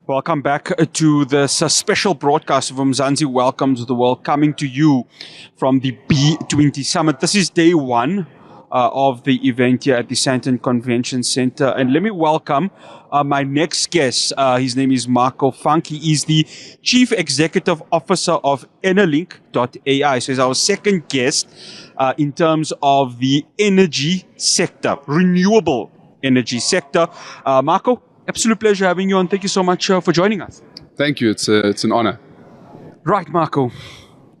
Welcome back to this special broadcast from Mzansi Welcomes the World, coming to you from the B20 Summit. This is day one of the event here at the Sandton Convention Center. And let me welcome my next guest. His name is Marco Funk. He is the Chief Executive Officer of enerlink.ai. So he's our second guest in terms of the energy sector, renewable energy sector. Marco, absolute pleasure having you on. Thank you so much for joining us. Thank you. It's an honor. Right, Marco.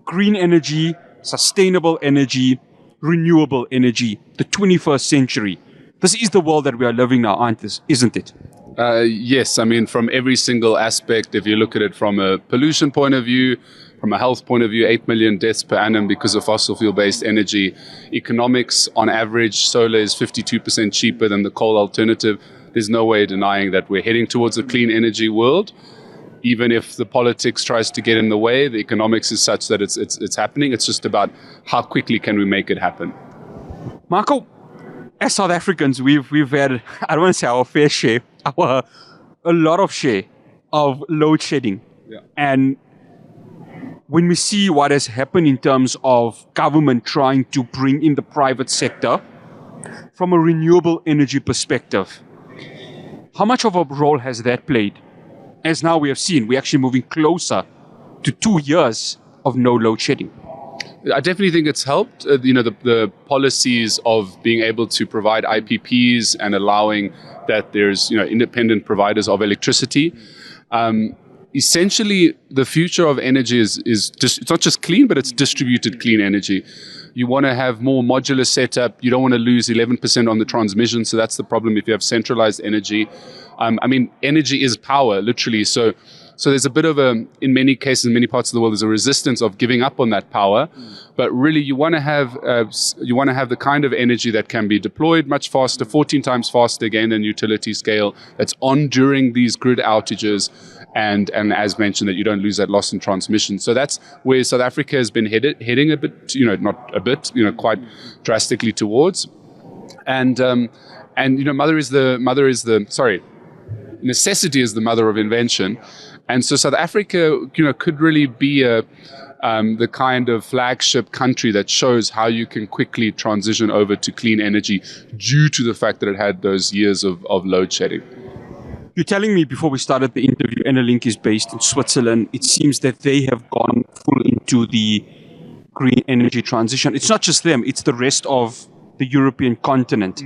Green energy, sustainable energy, renewable energy, the 21st century. This is the world that we are living now, isn't it? Yes. I mean, from every single aspect, if you look at it from a pollution point of view, from a health point of view, 8 million deaths per annum because of fossil fuel-based energy. Economics, on average, solar is 52% cheaper than the coal alternative. There's no way denying that we're heading towards a clean energy world. Even if the politics tries to get in the way, the economics is such that it's happening. It's just about how quickly can we make it happen. Marco, as South Africans, we've had, I don't want to say our fair share, a lot of share of load shedding. Yeah. And when we see what has happened in terms of government trying to bring in the private sector from a renewable energy perspective, how much of a role has that played? As now we have seen, we're actually moving closer to 2 years of no load shedding. I definitely think it's helped. The policies of being able to provide IPPs and allowing that there's independent providers of electricity. Essentially, the future of energy is it's not just clean, but it's distributed clean energy. You want to have more modular setup. You don't want to lose 11% on the transmission. So that's the problem if you have centralized energy. Energy is power, literally. So there's a bit of in many cases, in many parts of the world, there's a resistance of giving up on that power. But really, you want to have the kind of energy that can be deployed much faster, 14 times faster again than utility scale. That's on during these grid outages, and as mentioned, that you don't lose that loss in transmission. So that's where South Africa has been heading a bit, not a bit, quite drastically towards. Necessity is the mother of invention. And so South Africa, could really be the kind of flagship country that shows how you can quickly transition over to clean energy due to the fact that it had those years of load shedding. You're telling me before we started the interview, Enerlink is based in Switzerland. It seems that they have gone full into the green energy transition. It's not just them, it's the rest of the European continent.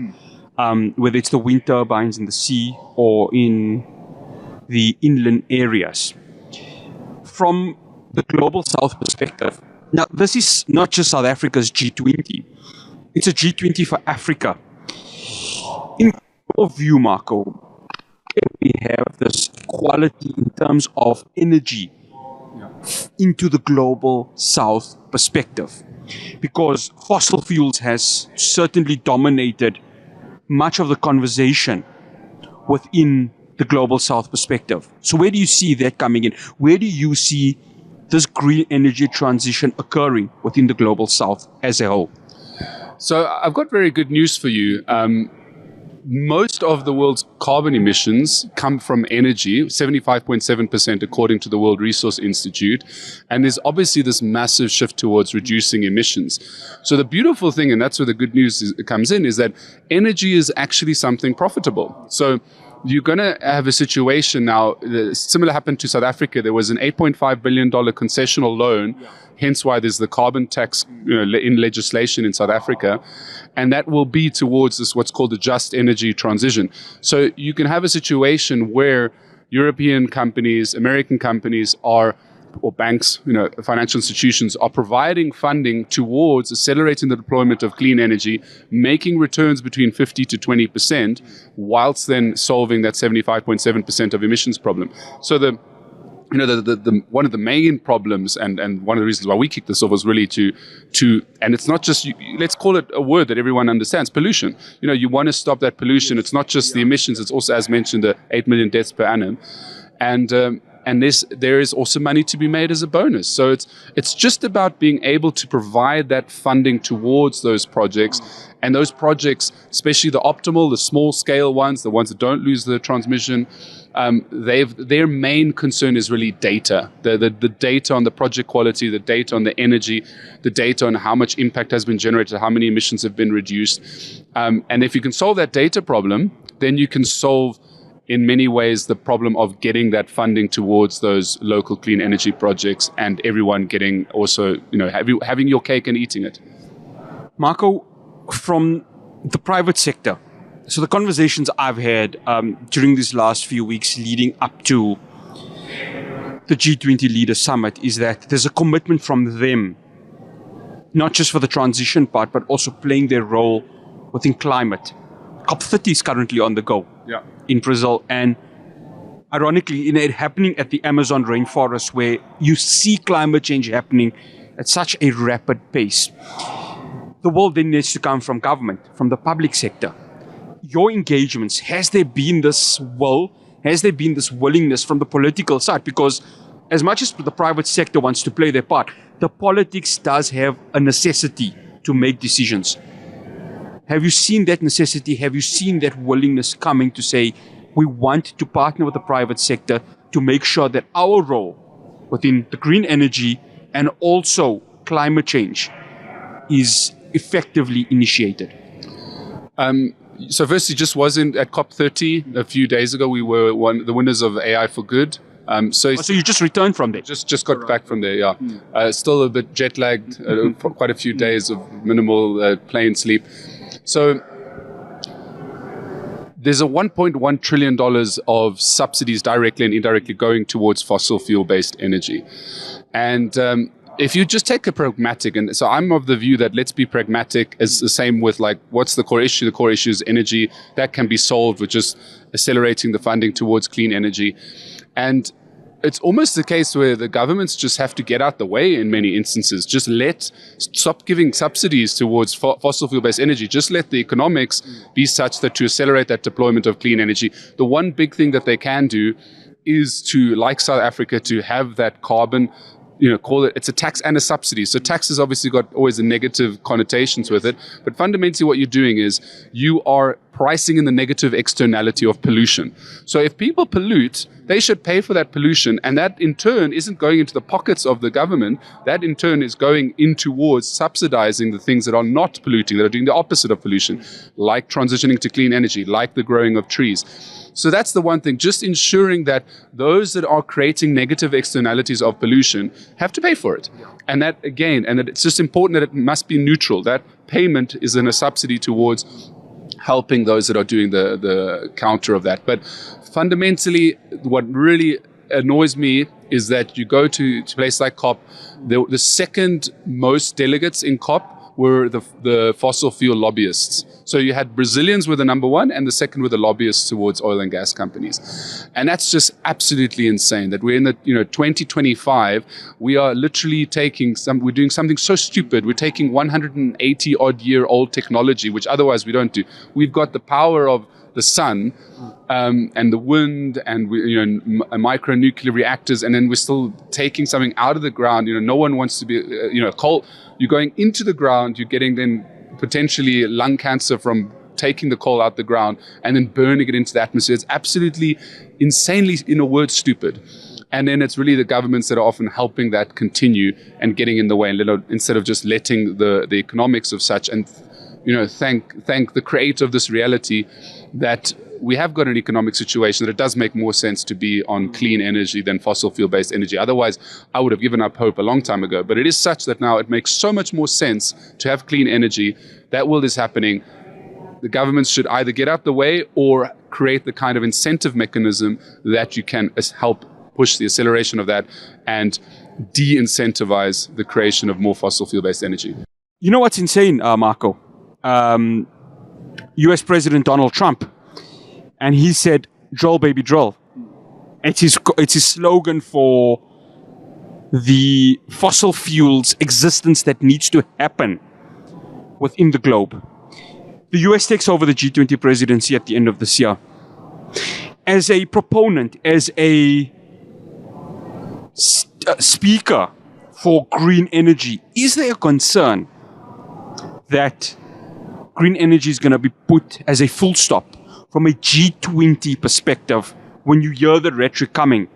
Whether it's the wind turbines in the sea or in the inland areas. From the global south perspective, now this is not just South Africa's G20, it's a G20 for Africa. In your view, Marco, we have this equality in terms of energy into the global south perspective, because fossil fuels has certainly dominated much of the conversation within the global south perspective. So where do you see that coming in? Where do you see this green energy transition occurring within the global south as a whole? So I've got very good news for you. Most of the world's carbon emissions come from energy, 75.7% according to the World Resource Institute. And there's obviously this massive shift towards reducing emissions. So the beautiful thing, and that's where the good news comes in, is that energy is actually something profitable. So you're going to have a situation now, similar happened to South Africa. There was an $8.5 billion concessional loan, hence why there's the carbon tax in legislation in South Africa. And that will be towards this what's called the just energy transition. So you can have a situation where European companies, American companies or banks, financial institutions are providing funding towards accelerating the deployment of clean energy, making returns between 50 to 20%, whilst then solving that 75.7% of emissions problem. So the one of the main problems and one of the reasons why we kicked this off was really to and it's not just, let's call it a word that everyone understands, pollution. You want to stop that pollution. It's not just the emissions, it's also, as mentioned, the 8 million deaths per annum. And and there is also money to be made as a bonus. So it's just about being able to provide that funding towards those projects. And those projects, especially the optimal, the small scale ones, the ones that don't lose the transmission, their main concern is really data. The data on the project quality, the data on the energy, the data on how much impact has been generated, how many emissions have been reduced. And if you can solve that data problem, then you can solve in many ways the problem of getting that funding towards those local clean energy projects, and everyone getting also, having your cake and eating it. Marco, from the private sector, so the conversations I've had during these last few weeks leading up to the G20 Leader Summit is that there's a commitment from them, not just for the transition part, but also playing their role within climate. COP30 is currently on the go in Brazil, and ironically, it happening at the Amazon rainforest, where you see climate change happening at such a rapid pace. The world then needs to come from government, from the public sector. Your engagements, has there been this willingness from the political side? Because as much as the private sector wants to play their part, the politics does have a necessity to make decisions. Have you seen that necessity? Have you seen that willingness coming to say, we want to partner with the private sector to make sure that our role within the green energy and also climate change is effectively initiated? So firstly, just was at COP30 a few days ago. We were the winners of AI for Good. So you just returned from there? Just got back from there, yeah. Still a bit jet lagged, quite a few days of minimal plane sleep. So there's a $1.1 trillion of subsidies directly and indirectly going towards fossil fuel-based energy. And if you just take a pragmatic, and so I'm of the view that let's be pragmatic, as the same with like, what's the core issue? The core issue is energy. That can be solved with just accelerating the funding towards clean energy. And it's almost the case where the governments just have to get out the way in many instances. Just stop giving subsidies towards fossil fuel-based energy. Just let the economics be such that to accelerate that deployment of clean energy, the one big thing that they can do is to, like South Africa, to have that carbon, call it's a tax and a subsidy. So tax has obviously got always the negative connotations with it. But fundamentally what you're doing is you are pricing in the negative externality of pollution. So if people pollute, they should pay for that pollution. And that in turn isn't going into the pockets of the government. That in turn is going in towards subsidizing the things that are not polluting, that are doing the opposite of pollution, like transitioning to clean energy, like the growing of trees. So that's the one thing, just ensuring that those that are creating negative externalities of pollution have to pay for it. And that again, and that it's just important that it must be neutral. That payment is in a subsidy towards helping those that are doing the counter of that. But fundamentally, what really annoys me is that you go to a place like COP, the second most delegates in COP were the fossil fuel lobbyists. So you had Brazilians were the number one, and the second were the lobbyists towards oil and gas companies. And that's just absolutely insane that we're in the 2025, we are literally we're doing something so stupid. We're taking 180 odd year old technology, which otherwise we don't do. We've got the power of the sun and the wind and micronuclear reactors, and then we're still taking something out of the ground. No one wants to be coal. You're going into the ground, you're getting then potentially lung cancer from taking the coal out the ground and then burning it into the atmosphere. It's absolutely insanely, in a word, stupid. And then it's really the governments that are often helping that continue and getting in the way, instead of just letting the economics of such, and thank the creator of this reality that we have got an economic situation that it does make more sense to be on clean energy than fossil fuel-based energy. Otherwise, I would have given up hope a long time ago. But it is such that now it makes so much more sense to have clean energy. That world is happening. The governments should either get out the way or create the kind of incentive mechanism that you can help push the acceleration of that and de-incentivize the creation of more fossil fuel-based energy. You know what's insane, Marco? US President Donald Trump, and he said, "Drill, baby, drill." It's his slogan for the fossil fuels existence that needs to happen within the globe. The US takes over the G20 presidency at the end of this year. As a proponent, as a speaker for green energy, is there a concern that green energy is going to be put as a full stop from a G20 perspective when you hear the rhetoric coming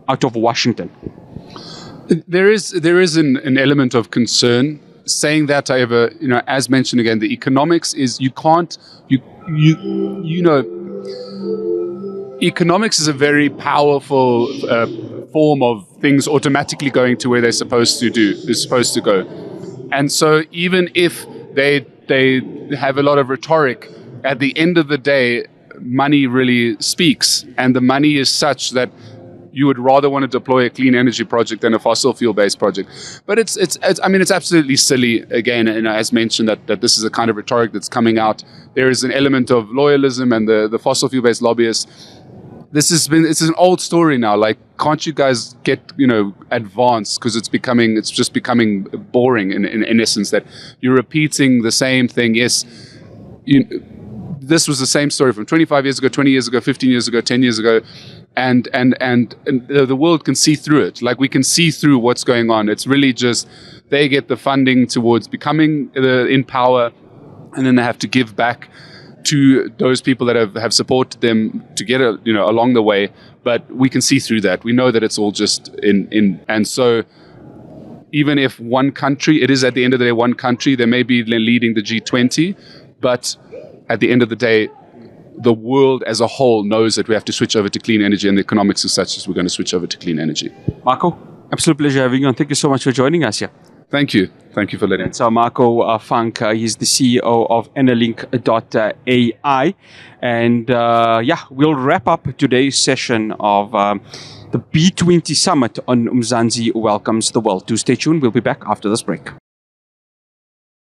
out of Washington? There is an element of concern. Saying that, however, as mentioned again, the economics is economics is a very powerful form of things automatically going to where they're supposed to go. And so even if they have a lot of rhetoric, at the end of the day, money really speaks, and the money is such that you would rather want to deploy a clean energy project than a fossil fuel-based project. But it's absolutely silly, again, as mentioned, that this is a kind of rhetoric that's coming out. There is an element of loyalism, and the fossil fuel-based lobbyists. It's an old story now. Like, can't you guys get, advanced? Because it's just becoming boring in essence, that you're repeating the same thing. Yes, this was the same story from 25 years ago, 20 years ago, 15 years ago, 10 years ago. And the world can see through it. Like, we can see through what's going on. It's really just they get the funding towards becoming in power, and then they have to give back to those people that have supported them to get along the way. But we can see through that. We know that it's all just and so even if one country, it is at the end of the day one country, they may be leading the G20, but at the end of the day, the world as a whole knows that we have to switch over to clean energy, and the economics is such as we're going to switch over to clean energy. Marco, absolute pleasure having you on. Thank you so much for joining us here. Thank you. Thank you for letting me. So Marco Funk, he's the CEO of enerlink.ai. And we'll wrap up today's session of the B20 Summit on Mzansi Welcomes the World. Do stay tuned. We'll be back after this break.